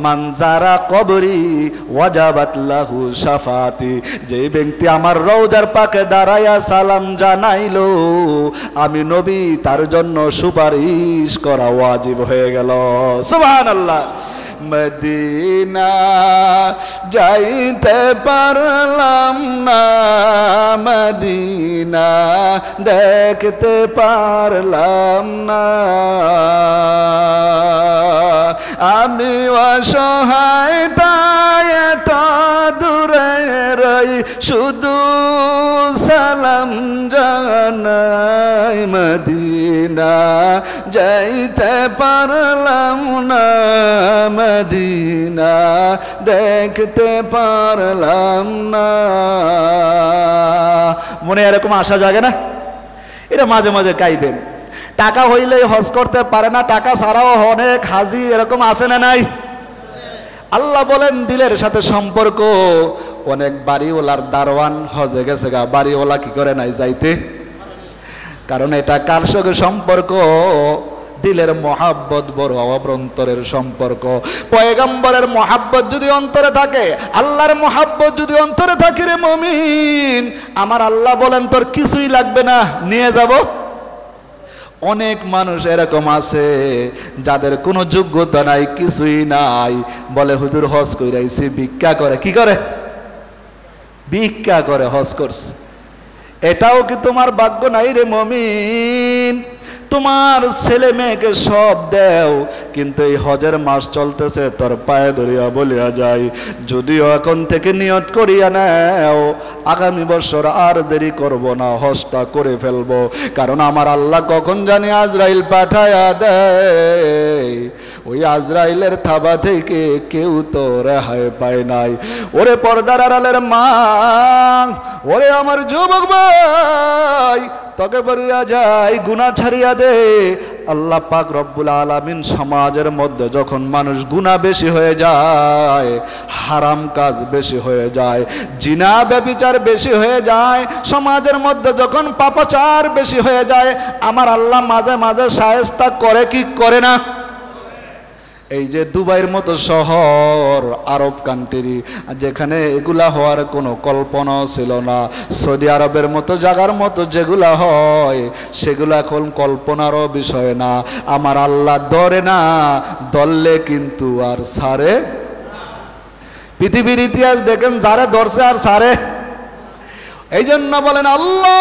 মানজারা কবরি ওয়াজাবাত লাহু শাফাতি, যে ব্যক্তি আমার রওজার পাকে দাঁড়ায়া সালাম জানাইলো আমি নবী তার জন্য সুপারিশ করা ওয়াজিব হয়ে গেল। সুবহানাল্লাহ। মদিনা যাইতে পারলাম না, মদিনা দেখতে পারলাম না, আমি অসহায় তাই এত দূরে রই শুধু সালাম জানাই, মদিনা যাইতে পারলাম না, মদিনা দেখতে পারলাম না। মনে এরকম আশা জাগে না? এটা মাঝে মাঝে গাইবেন। টাকা হইলেই হজ করতে পারে না, টাকা ছাড়াও অনেক হাজি এরকম আছে না নাই? আল্লাহ বলেন দিলের সাথে সম্পর্ক। অনেক বাড়িওয়ালার দারওয়ান হজে গেছে গা, বাড়িওয়ালা কি করে নাই যাইতে? কারণ এটা কার সঙ্গে সম্পর্ক? দিলের মহাব্বত বড় অভ্যন্তরের সম্পর্ক। পয়গম্বরের মহাব্বত যদি অন্তরে থাকে, আল্লাহর মহাব্বত যদি অন্তরে থাকে রে মুমিন, আমার আল্লাহ বলেন তোর কিছুই লাগবে না, নিয়ে যাব। অনেক মানুষ এরকম আছে যাদের কোনো যোগ্যতা নাই, কিছুই নাই, বলে হুজুর হজ কইরাইছি, ভিক্ষা করে। কি করে? ভিক্ষা করে হজ করছে। এটাও কি তোমার ভাগ্য নাই রে মুমিন? তোমার ছেলে মেয়েকে সব দেও, কিন্তু এই হজের মাস চলতেছে, তোর পায়ে ধরিয়া বলিয়া যায় যদিও এখন থেকে নিয়ত করিয়া নেও আগামী বছর আর দেরি করব না, হজটা করে ফেলবো। কারণ আমার আল্লাহ কখন জানি আজরাইল পাঠায়া দেয়, ওই আজরাইলের থাবা থেকে কেউ তো রেহাই পায় নাই। ওরে পর্দার আড়ালের মা, ওরে আমার যুবক ভাই, তোকে বলিয়া যায় গুনাহ ছাড়িয়া দে। আল্লাহ পাক রব্বুল আলামিন সমাজের মধ্যে যখন মানুষ গুনাহ বেশি হয়ে যায়, হারাম কাজ বেশি হয়ে যায়, জিনা ব্যভিচার বেশি হয়ে যায়, সমাজের মধ্যে যখন পাপাচার বেশি হয়ে যায়, আমার আল্লাহ মাঝে মাঝে শায়েস্তা করে কি করে না? এই যে দুবাইয়ের মতো শহর, আরব কান্ট্রি, যেখানে এগুলা হওয়ার কোনো কল্পনা ছিল না, সৌদি আরবের মতো জায়গার মতো যেগুলা হয় সেগুলা এখন কল্পনারও বিষয় না। আমার আল্লাহ ধরে না, ধরলে কিন্তু আর ছাড়ে। পৃথিবীর ইতিহাস দেখেন, যারে ধরছে আর ছাড়ে। এই জন্য বলেন আল্লাহ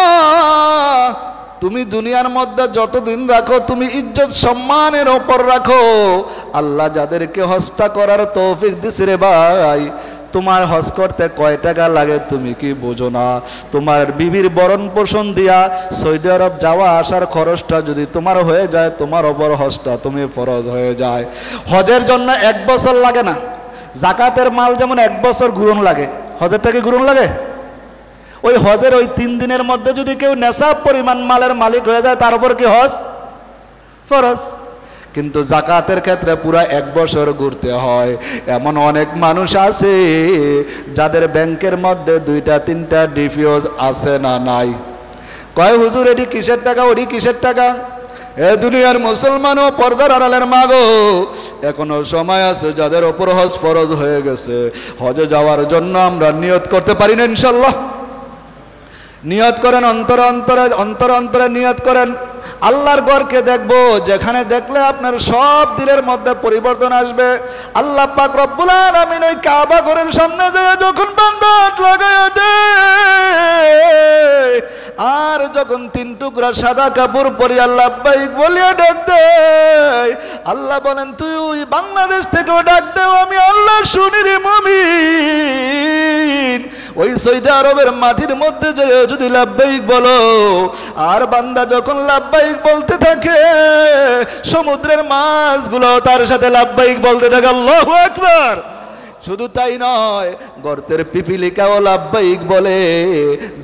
তুমি দুনিয়ার মধ্যে যতদিন রাখো তুমি ইজ্জত সম্মানের ওপর রাখো। আল্লাহ যাদেরকে হজটা করার তৌফিক দিছে রে ভাই, তোমার হজ করতে কয় টাকা লাগে তুমি কি বোঝো না? তোমার বিবির বরণ পোষণ দিয়া সৌদি আরব যাওয়া আসার খরচটা যদি তোমার হয়ে যায়, তোমার ওপর হজটা তুমি ফরজ হয়ে যায়। হজের জন্য 1 বছর লাগে না। জাকাতের মাল যেমন 1 বছর গুরুন লাগে, হজেরটা কি গুরুন লাগে? ওই হজের ওই 3 দিনের মধ্যে যদি কেউ নেশাব পরিমাণ মালের মালিক হয়ে যায়, তার উপর কি হজ ফরজ। কিন্তু জাকাতের ক্ষেত্রে পুরা 1 বছর ঘুরতে হয়। এমন অনেক মানুষ আছে যাদের ব্যাংকের মধ্যে 2টা-3টা ডিপিওস আছে না নাই? কয় হুজুর এটি কিসের টাকা, ওটি কিসের টাকা? এ দুনিয়ার মুসলমান ও পর্দার আড়ালের মা গো, এখনো সময় আছে যাদের ওপর হজ ফরজ হয়ে গেছে। হজে যাওয়ার জন্য আমরা নিয়ত করতে পারি না ইনশাল্লাহ? নিয়ত করেন, অন্তরে অন্তরে অন্তরে অন্তরে নিয়ত করেন। আল্লাহর ঘরকে দেখবো, যেখানে দেখলে আপনার সব দিলের মধ্যে পরিবর্তন আসবে। আল্লাহ পাক রব্বুল আলামিন ওই কাবা ঘরের সামনে যায় যখন বান্দা হাত লাগায়া দেয়, আর যখন 3 টুকরা সাদা কাপড় পরিয়া লাব্বাইক বলিয়া ডাক দেয়, আল্লাহ বলেন তুই বাংলাদেশ থেকেও ডাক দেও, আমি আল্লাহ শুনি রে মুমিন। ওই সৌদি আরবের মাটির মধ্যে যদি লাব্বাইক বলো, আর বান্দা যখন লাব্বাইক বলতে থাকে, সমুদ্রের মাছগুলো তার সাথে লাব্বাইক বলতে থাকে। আল্লাহু আকবার। শুধু তাই নয়, গর্তের পিপিলিকাও লাব্বাইক বলে,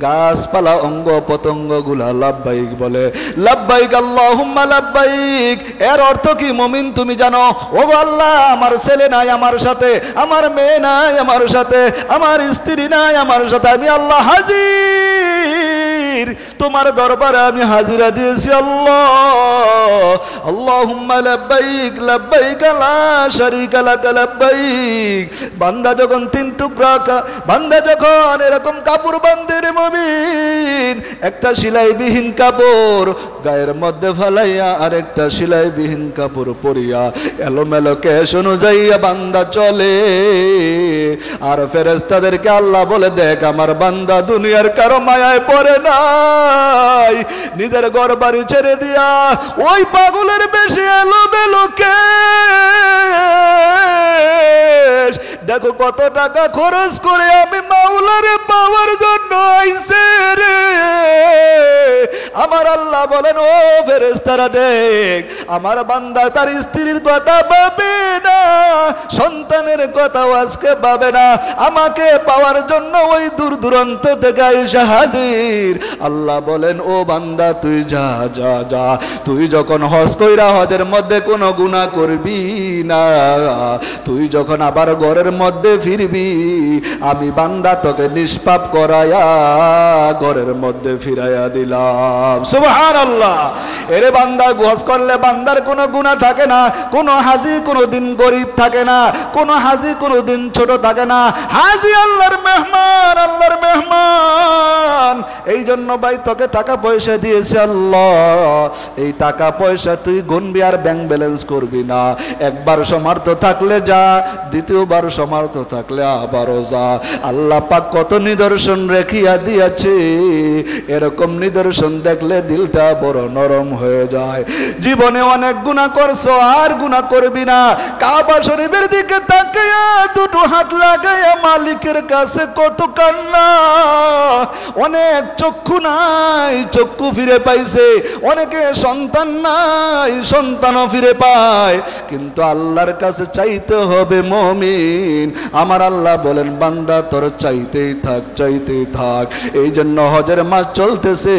গাছপালা অঙ্গ পতঙ্গ গুলা লাব্বাইক বলে। লাব্বাইক আল্লাহুম্মা লাব্বাইক এর অর্থ কি মুমিন তুমি জানো? ও আল্লাহ, আমার ছেলে নাই আমার সাথে, আমার মেয়ে নাই আমার সাথে, আমার স্ত্রী নাই আমার সাথে, আমি আল্লাহ হাজির। হাজির, তোমার দরবারে আমি হাজিরা দিয়েছি আল্লাহ। আল্লাহুম্মা লাব্বাইক লাব্বাইক লা শারীকা লাক লাব্বাইক। বান্দা যখন তিন টুকরা বান্দা যখন এরকম কাপড় বাঁধে রে মুমিন, একটা সেলাইবিহীন কাপড় গায়ের মধ্যে ফালাইয়া আর একটা সেলাইবিহীন কাপড় পরিয়া এলোমেলো কেশ অনুযায়ী বান্দা চলে। আর ফেরেশতাদেরকে আল্লাহ বলে, দেখ আমার বান্দা দুনিয়ার কারো মায়ায় পড়ে নাই, নিজের ঘর বাড়ি ছেড়ে দিয়া ওই পাগলের বেশি এলোমেলো কেশ, দেখো কত টাকা খরচ করে আমি মাওলারে পাওয়ার জন্য আইছে রে। আমার আল্লাহ বলেন, ও ফেরেশতারা দেখ আমার বান্দা তার স্ত্রীর কথা ভাবে না, সন্তানের কথাও আজকে ভাবে না, আমাকে পাওয়ার জন্য ওই দূর দূরান্ত থেকে এসে হাজির। আল্লাহ বলেন, ও বান্দা তুই যা যা যা, তুই যখন হজ কইরা হজের মধ্যে কোনো গুনাহ করবি না, তুই যখন আবার ঘরের মধ্যে ফিরবি আমি বান্দা তোকে নিষ্পাপ করায়া ঘরের মধ্যে ফিরাইয়া দিলাম। সুবহানাল্লাহ। এরে বান্দা হজ করলে বান্দার কোনো গুনাহ থাকে না, কোনো হাজি কোনো দিন গরিব থাকে না, কোনো হাজি কোনো দিন ছোট থাকে না। হাজি আল্লাহর মেহমান, আল্লাহর মেহমান। এই জন্য ভাই তোকে টাকা পয়সা দিয়েছে আল্লাহ, এই টাকা পয়সা তুই গুনবি আর ব্যাংক ব্যালেন্স করবি না। একবার সমর্থ থাকলে যা, দ্বিতীয়বার সমর্থ থাকলে আবারও যা। আল্লাহ পাক কত নিদর্শন রেখিয়া দিয়েছে, এরকম নিদর্শন দেখলে দিলটা বড় নরম হয়ে যায়। জীবনে অনেক গুনাহ করছো আর গুনাহ করবি না। কাবা শরীফের দিকে তাকায়া দুটো হাত লাগায়া মালিকের কাছে কত কান্না। অনেক চক্ষু নাই, চক্ষু ফিরে পাইছে, অনেকে সন্তান নাই, সন্তানও ফিরে পায়, কিন্তু আল্লাহর কাছে চাইতে হবে মুমিন। আমার আল্লাহ বলেন, বান্দা তোর চাইতেই থাক, চাইতেই থাক। এই জন্য হজের মাস চলতেছে,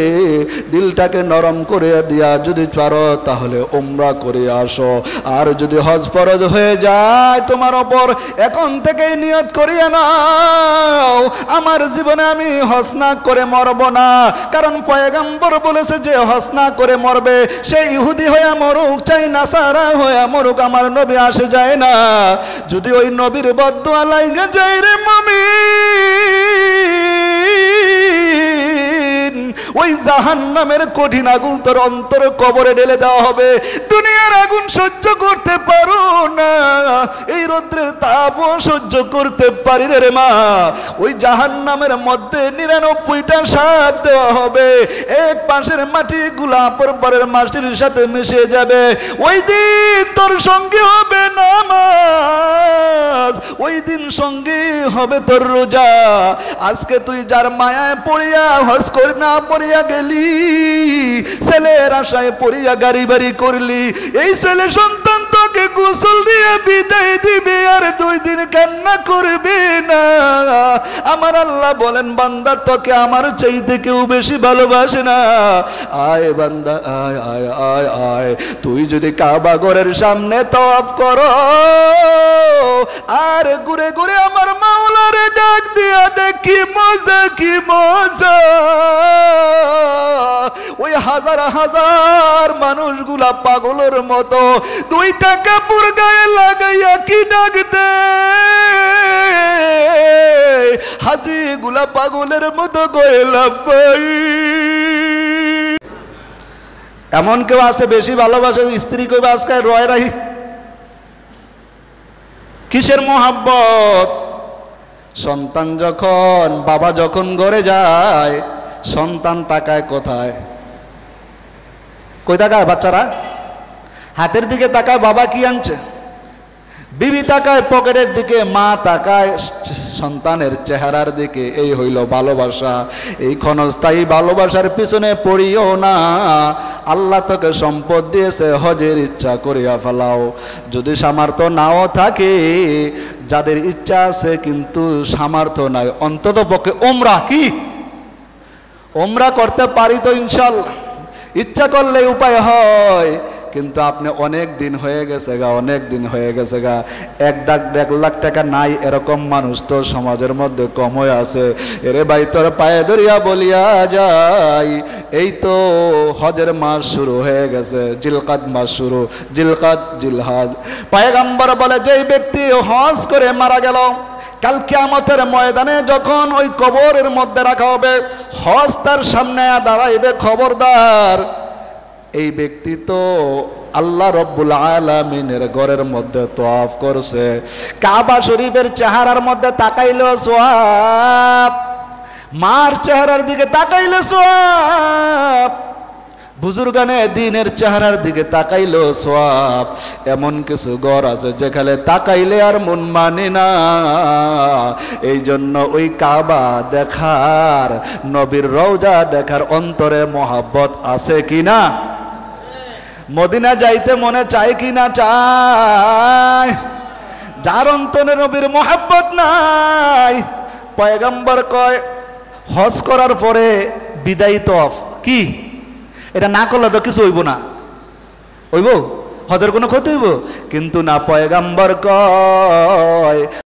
দিলটাকে নরম করে দিয়া যদি পারো তাহলে উমরা করে আসো। আর যদি হজ ফরজ হয়ে যায় তোমার ওপর, এখন থেকেই নিয়ত করিয়া নাও, আমার জীবনে আমি হজ না করে মরব না। কারণ পয়গম্বর বলেছে যে হজ না করে মরবে সে ইহুদি হয়ে মরুক, চাই নাসারা হয়ে মরুক, আমার নবী আসে যায় না। যদি ওই নবীর বদদুয়া লাইগা যায় রে মুমিন, ওই জাহান্নামের কঠিন আগুন তোর অন্তর কবরে ঢেলে দেওয়া হবে। দুনিয়ার আগুন সহ্য করতে পারো না, এই রৌদ্রের তাপও সহ্য করতে পারি রে মা। ওই জাহান্নামের মধ্যে 99টা সাপ দেওয়া হবে, এক পাশের মাটি গুলা পরের মাটির সাথে মিশে যাবে। ওই দিন তোর সঙ্গে হবে নামাজ, ওই দিন সঙ্গে হবে তোর রোজা। আজকে তুই যার মায়ায় পড়িয়া হজ করে না পড়িয়া গেলি, ছেলের আশায় পড়িয়া গাড়ি বাড়ি করলি, এই ছেলে সন্তান তোকে গোসল দিয়ে বিদায় দিবে আর 2 দিন কান্না করবে না। আমার আল্লাহ বলেন, বান্দা তোকে আমার চাইতে কেউ বেশি ভালোবাসে না। আয় বান্দা আয় আয় আয় আয়, তুই যদি কাবা ঘরের সামনে তওয়াফ করো আর ঘুরে ঘুরে আমার মাওলারে ডাক দিয়া দেখি মজা, কি মজা। ওই হাজার হাজার মানুষগুলা পাগলের মতো 2টা কাপড় গায়ে লাগাইয়া কি ডাক দে, হাজি গুলা পাগলের মতো গয়ে লাফাই। এমন কেউ আছে বেশি ভালোবাসে স্ত্রী কইবা আজকে রয় রাহি, কিসের মোহাব্বত? সন্তান যখন বাবা যখন ঘরে যায় সন্তান তাকায় কোথায়? কই তাকায় বাচ্চারা? হাতের দিকে তাকায় বাবা কি আনছে, বিবি তাকায় পকেটের দিকে, মা তাকায় সন্তানের চেহারার দিকে। এই হইল ভালোবাসা। এই ক্ষণস্থায়ী ভালোবাসার পিছনে পড়িও না। আল্লাহ তোকে সম্পদ দিয়েছে, হজের ইচ্ছা করিয়া ফেলাও। যদি সামর্থ্য নাও থাকে, যাদের ইচ্ছা আছে কিন্তু সামর্থ্য নাই, অন্তত পক্ষে উমরা কি উমরা করতে পারি তো ইনশাআল্লাহ। ইচ্ছা করলে উপায় হয়, কিন্তু আপনি অনেক দিন হয়ে গেছে গা, অনেক দিন হয়ে গেছে গা, 1 লাখ টাকা নাই এরকম মানুষ তো সমাজের মধ্যে কম হয়ে আছে। এরে ভাই তোর পায়ে ধরিয়া বলিয়া যাই, এই তো হজের মাস শুরু হয়ে গেছে, জিলকাদ মাস শুরু, জিলকাদ জিলহাজ। পয়গম্বর বলে যেই ব্যক্তি হজ করে মারা গেল, কাল কিয়ামতের ময়দানে যখন ওই কবরের মধ্যে রাখা হবে, হজ তার সামনে দাঁড়াইবে, খবরদার এই ব্যক্তি তো আল্লাহ রব্বুল আলামিনের ঘরের মধ্যে তওয়াফ করছে, কাবা শরীফের চেহারার মধ্যে তাকাইলো সওয়াব, মার চেহারার দিকে তাকাইলো সওয়াব, বুজুর্গানে দিনের চেহারার দিকে তাকাইলো সওয়াব। এমন কিছু ঘর আছে যেখানে তাকাইলে আর মন মানে না। এই জন্য ওই কাবা দেখার, নবীর রওজা দেখার অন্তরে মহাব্বত আছে কিনা? মদিনা যাইতে মনে চায় কিনা? চায়। যার অন্তরে নবীর মহাব্বত নাই, পয়গম্বর কয় হজ করার পরে বিদায়ী তওয়াফ কি, এটা না করলে তো কিছু হইব না, হইব? হজের কোনো ক্ষতি হইব? কিন্তু না, পয়গম্বর কয়